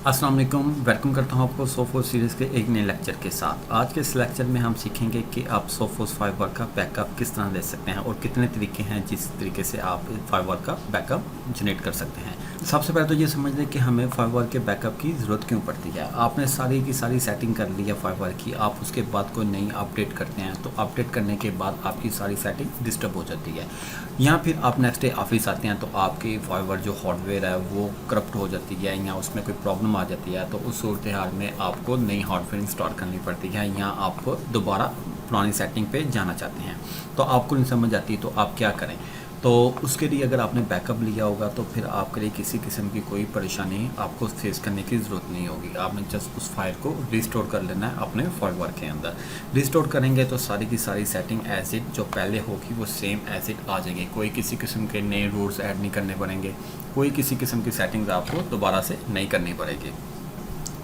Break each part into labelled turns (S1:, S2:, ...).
S1: अस्सलाम वालेकुम, वेलकम करता हूँ आपको सोफोस सीरीज़ के एक नए लेक्चर के साथ। आज के इस लेक्चर में हम सीखेंगे कि आप सोफोस फाइवर का बैकअप किस तरह ले सकते हैं और कितने तरीके हैं जिस तरीके से आप फाइवर का बैकअप जनरेट कर सकते हैं। सबसे पहले तो ये समझ लें कि हमें फाइवर के बैकअप की ज़रूरत क्यों पड़ती है। आपने सारी की सारी सेटिंग कर ली है फाइवर की, आप उसके बाद कोई नई अपडेट करते हैं तो अपडेट करने के बाद आपकी सारी सेटिंग डिस्टर्ब हो जाती है, या फिर आप नेक्स्ट डे ऑफिस आते हैं तो आपकी फाइवर जो हार्डवेयर है वो करप्ट हो जाती है या उसमें कोई प्रॉब्लम आ जाती है, तो उस सूरत हाल में आपको नई हार्डवेयर इंस्टॉल करनी पड़ती है या आप दोबारा पुरानी सेटिंग पे जाना चाहते हैं तो आपको नहीं समझ आती तो आप क्या करें। तो उसके लिए अगर आपने बैकअप लिया होगा तो फिर आपके लिए किसी किस्म की कोई परेशानी आपको फेस करने की ज़रूरत नहीं होगी। आपने जस्ट उस फाइल को रिस्टोर कर लेना है अपने फाइवर के अंदर। रिस्टोर करेंगे तो सारी की सारी सेटिंग एज इट जो पहले होगी वो सेम एज इट आ जाएंगे, कोई किसी किस्म के नए रूल्स ऐड नहीं करने पड़ेंगे, कोई किसी किस्म की सेटिंग्स आपको दोबारा से नहीं करनी पड़ेगी।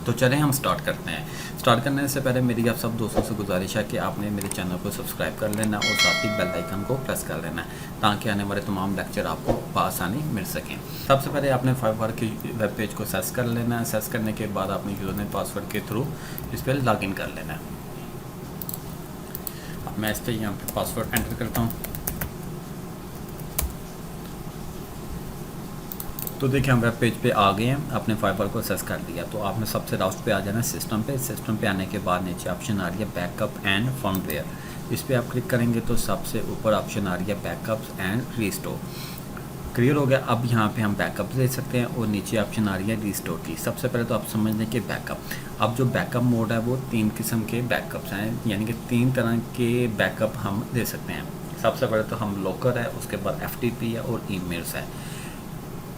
S1: तो चलें हम स्टार्ट करते हैं। स्टार्ट करने से पहले मेरी आप सब दोस्तों से गुजारिश है कि आपने मेरे चैनल को सब्सक्राइब कर लेना और साथ ही बेल आइकन को प्रेस कर लेना ताकि आने वाले तमाम लेक्चर आपको बआसानी मिल सकें। सबसे पहले आपने फाइवर की वेब पेज को सर्च कर लेना है। सर्च करने के बाद आपने यूज़र पासवर्ड के थ्रू इस पर लॉगिन कर लेना है। अब मैं इस पर यहाँ पर पासवर्ड एंटर करता हूँ। तो देखिए हम वेब पेज पे आ गए हैं, अपने फाइबर को सर्च कर लिया। तो आपने सबसे लास्ट पे आ जाना सिस्टम पे। सिस्टम पे आने के बाद नीचे ऑप्शन आ रही है बैकअप एंड फर्मवेयर, इस पर आप क्लिक करेंगे तो सबसे ऊपर ऑप्शन आ रही है बैकअप्स एंड रीस्टोर। क्लियर हो गया। अब यहाँ पे हम बैकअप ले सकते हैं और नीचे ऑप्शन आ रही है रीस्टोर की। सबसे पहले तो आप समझ लें कि बैकअप, अब जो बैकअप मोड है वो 3 किस्म के बैकअप्स हैं, यानी कि 3 तरह के बैकअप हम दे सकते हैं। सबसे पहले तो हम लोकर है, उसके बाद FTP है और ईमेल्स है।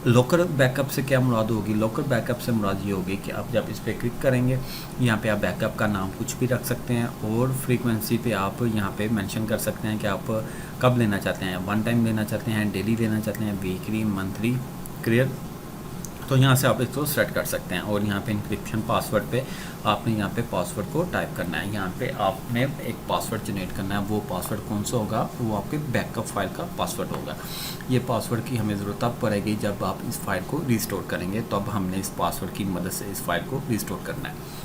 S1: लोकल बैकअप से क्या मुराद होगी? लोकल बैकअप से मुराद ये होगी कि आप जब इस पर क्लिक करेंगे यहाँ पे आप बैकअप का नाम कुछ भी रख सकते हैं और फ्रीक्वेंसी पे आप यहाँ पे मेंशन कर सकते हैं कि आप कब लेना चाहते हैं, वन टाइम लेना चाहते हैं, डेली लेना चाहते हैं, वीकली, मंथली। क्लियर। तो यहाँ से आप इसको सेट कर सकते हैं और यहाँ पे इंक्रिप्शन पासवर्ड पे आपने यहाँ पे पासवर्ड को टाइप करना है। यहाँ पे आपने एक पासवर्ड जनरेट करना है। वो पासवर्ड कौन सा होगा? वो आपके बैकअप फाइल का पासवर्ड होगा। ये पासवर्ड की हमें ज़रूरत तब पड़ेगी जब आप इस फाइल को रिस्टोर करेंगे, तो अब हमने इस पासवर्ड की मदद से इस फाइल को रिस्टोर करना है।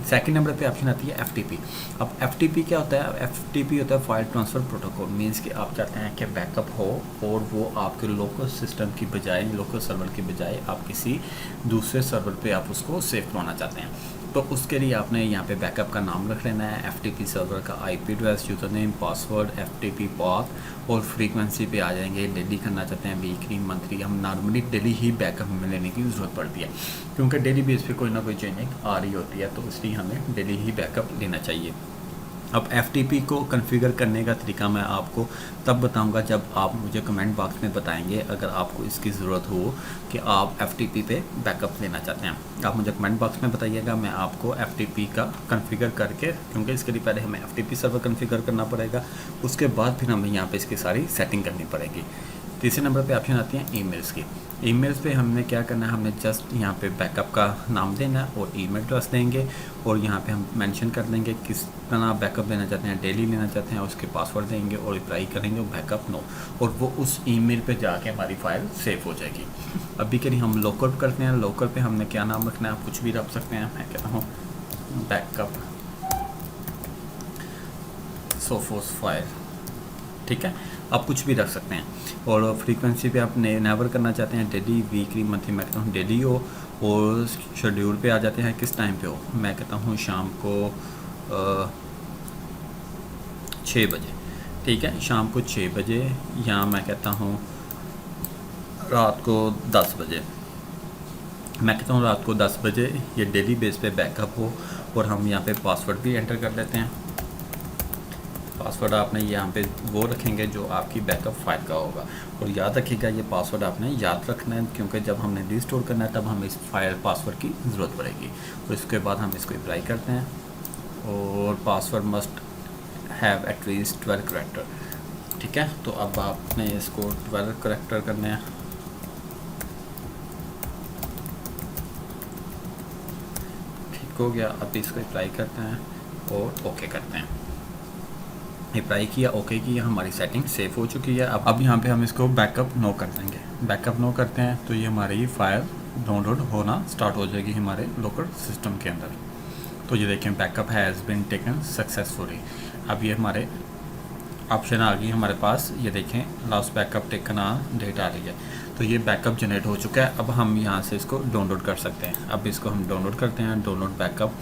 S1: सेकंड नंबर पे ऑप्शन आती है FTP। अब FTP क्या होता है? FTP होता है फाइल ट्रांसफ़र प्रोटोकॉल। मीन्स कि आप चाहते हैं कि बैकअप हो और वो आपके लोकल सिस्टम की बजाय, लोकल सर्वर की बजाय आप किसी दूसरे सर्वर पे आप उसको सेव करवाना चाहते हैं। तो उसके लिए आपने यहाँ पे बैकअप का नाम रख लेना है, FTP सर्वर का IP address, user name, password, FTP path और फ्रीक्वेंसी पे आ जाएंगे। डेली करना चाहते हैं, वीकली, मंथली। हम नॉर्मली डेली ही बैकअप हमें लेने की ज़रूरत पड़ती है क्योंकि डेली बेस पे कोई ना कोई चेंजिंग आ रही होती है, तो इसलिए हमें डेली ही बैकअप लेना चाहिए। अब FTP को कॉन्फ़िगर करने का तरीका मैं आपको तब बताऊंगा जब आप मुझे कमेंट बॉक्स में बताएंगे अगर आपको इसकी ज़रूरत हो कि आप FTP पे बैकअप लेना चाहते हैं। आप मुझे कमेंट बॉक्स में बताइएगा, मैं आपको FTP का कॉन्फ़िगर करके, क्योंकि इसके लिए पहले हमें FTP सर्वर कॉन्फ़िगर करना पड़ेगा, उसके बाद फिर हमें यहाँ पर इसकी सारी सेटिंग करनी पड़ेगी। तीसरे नंबर पे ऑप्शन आती हैं ईमेल्स की। ईमेल्स पे हमने क्या करना है? हमने जस्ट यहाँ पे बैकअप का नाम देना है और ईमेल एड्रेस देंगे और यहाँ पे हम मेंशन कर देंगे किस तरह बैकअप लेना चाहते हैं, डेली लेना चाहते हैं, उसके पासवर्ड देंगे और रिप्लाई करेंगे बैकअप नो, और वो उस ईमेल पे जाके हमारी फाइल सेव हो जाएगी। अभी के लिए हम लोकल करते हैं। लोकल पे हमने क्या नाम रखना है? आप कुछ भी रख सकते हैं। मैं कहता हूँ बैकअप सोफोस फाइल, ठीक है, आप कुछ भी रख सकते हैं। और फ्रीक्वेंसी पे आप नेवर करना चाहते हैं, डेली, वीकली, मंथली। मैं कहता हूँ डेली हो। और शेड्यूल पे आ जाते हैं किस टाइम पे हो? मैं कहता हूँ शाम को 6 बजे, ठीक है, शाम को 6 बजे, या मैं कहता हूँ रात को 10 बजे। मैं कहता हूँ रात को 10 बजे। ये डेली बेस पे बैकअप हो और हम यहाँ पे पासवर्ड भी एंटर कर लेते हैं। पासवर्ड आपने यहाँ पे वो रखेंगे जो आपकी बैकअप फाइल का होगा, और याद रखिएगा ये पासवर्ड आपने याद रखना है क्योंकि जब हमने रिस्टोर करना है तब हमें इस फाइल पासवर्ड की ज़रूरत पड़ेगी। और इसके बाद हम इसको अप्लाई करते हैं और password must have at least 12 character, ठीक है। तो अब आपने इसको 12 करैक्टर करने हैं। ठीक हो गया। अब इसको अप्लाई करते हैं और ओके करते हैं। अप्लाई किया, ओके किया, हमारी सेटिंग सेव हो चुकी है। अब यहाँ पे हम इसको बैकअप नो कर देंगे। बैकअप नो करते हैं तो ये हमारी फाइल डाउनलोड होना स्टार्ट हो जाएगी हमारे लोकल सिस्टम के अंदर। तो ये देखें backup has been taken successfully. अब ये हमारे ऑप्शन आ गई हमारे पास, ये देखें लास्ट बैकअप टेकन डेट आ रही है। तो ये बैकअप जनरेट हो चुका है। अब हम यहाँ से इसको डाउनलोड कर सकते हैं। अब इसको हम डाउनलोड करते हैं। डाउनलोड बैकअप,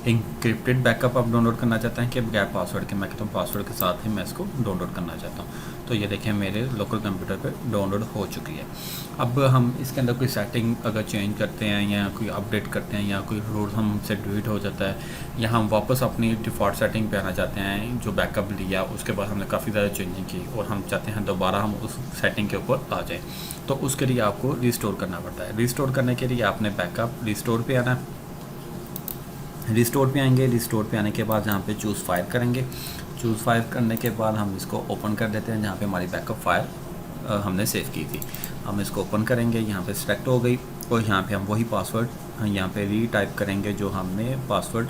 S1: इंक्रिप्टेड बैकअप आप डाउनलोड करना चाहते हैं कि बगैर पासवर्ड के, मैं कहता हूँ पासवर्ड के साथ ही मैं इसको डाउनलोड करना चाहता हूँ। तो ये देखें मेरे लोकल कंप्यूटर पे डाउनलोड हो चुकी है। अब हम इसके अंदर कोई सेटिंग अगर चेंज करते हैं या कोई अपडेट करते हैं या कोई रूल हमसे डिलीट हो जाता है या हम वापस अपनी डिफ़ॉल्ट सेटिंग पे आना चाहते हैं, जो बैकअप लिया उसके बाद हमने काफ़ी ज़्यादा चेंजिंग की और हम चाहते हैं दोबारा हम उस सेटिंग के ऊपर आ जाएँ, तो उसके लिए आपको रिस्टोर करना पड़ता है। रिस्टोर करने के लिए आपने बैकअप रिस्टोर पे आना है। रिस्टोर पे आएंगे। रिस्टोर पे आने के बाद यहाँ पे चूज़ फाइल करेंगे। चूज़ फाइल करने के बाद हम इसको ओपन कर देते हैं जहाँ पे हमारी बैकअप फाइल हमने सेव की थी। हम इसको ओपन करेंगे, यहाँ पे सिलेक्ट हो गई और यहाँ पे हम वही पासवर्ड यहाँ पे रीटाइप करेंगे जो हमने पासवर्ड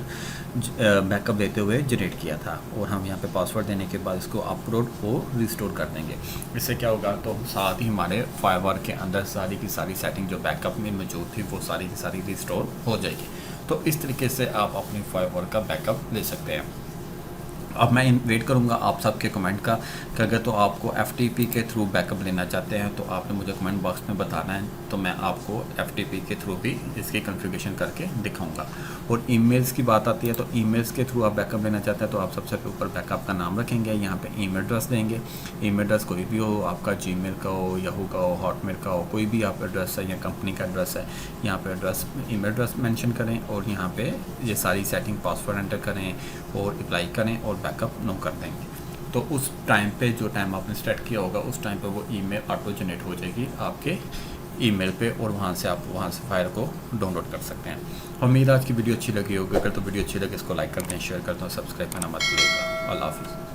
S1: बैकअप देते हुए जनरेट किया था। और हम यहाँ पे पासवर्ड देने के बाद इसको अपलोड और रिस्टोर कर देंगे। इससे क्या होगा, तो साथ ही हमारे फाइवर के अंदर सारी की सारी सेटिंग जो बैकअप में मौजूद थी वो सारी की सारी रिस्टोर हो जाएगी। तो इस तरीके से आप अपनी फाइवर का बैकअप ले सकते हैं। अब मैं वेट करूंगा आप सबके कमेंट का कि अगर तो आपको FTP के थ्रू बैकअप लेना चाहते हैं तो आपने मुझे कमेंट बॉक्स में बताना है, तो मैं आपको FTP के थ्रू भी इसकी कॉन्फ़िगरेशन करके दिखाऊंगा। और ईमेल्स की बात आती है तो ईमेल्स के थ्रू आप बैकअप लेना चाहते हैं तो आप सबसे ऊपर बैकअप का नाम रखेंगे, यहाँ पे ईमेल एड्रेस देंगे। ईमेल एड्रेस कोई भी हो, आपका जीमेल का हो, याहू का हो, हॉटमेल का हो, कोई भी आप एड्रेस है या कंपनी का एड्रेस है, यहाँ पे एड्रेस ईमेल एड्रेस मेंशन करें और यहाँ पे ये सारी सेटिंग पासवर्ड एंटर करें और अप्लाई करें और बैकअप नो कर देंगे। तो उस टाइम पे जो टाइम आपने स्टार्ट किया होगा उस टाइम पे वो ईमेल ऑटो जनरेट हो जाएगी आपके ईमेल पे और वहाँ से आप वहाँ से फाइल को डाउनलोड कर सकते हैं। उम्मीद आज की वीडियो अच्छी लगी होगी। अगर तो वीडियो अच्छी लगे इसको लाइक करते हैं, शेयर करते हैं, सब्सक्राइब करना मत भूलिएगा। अल्लाह हाफिज़।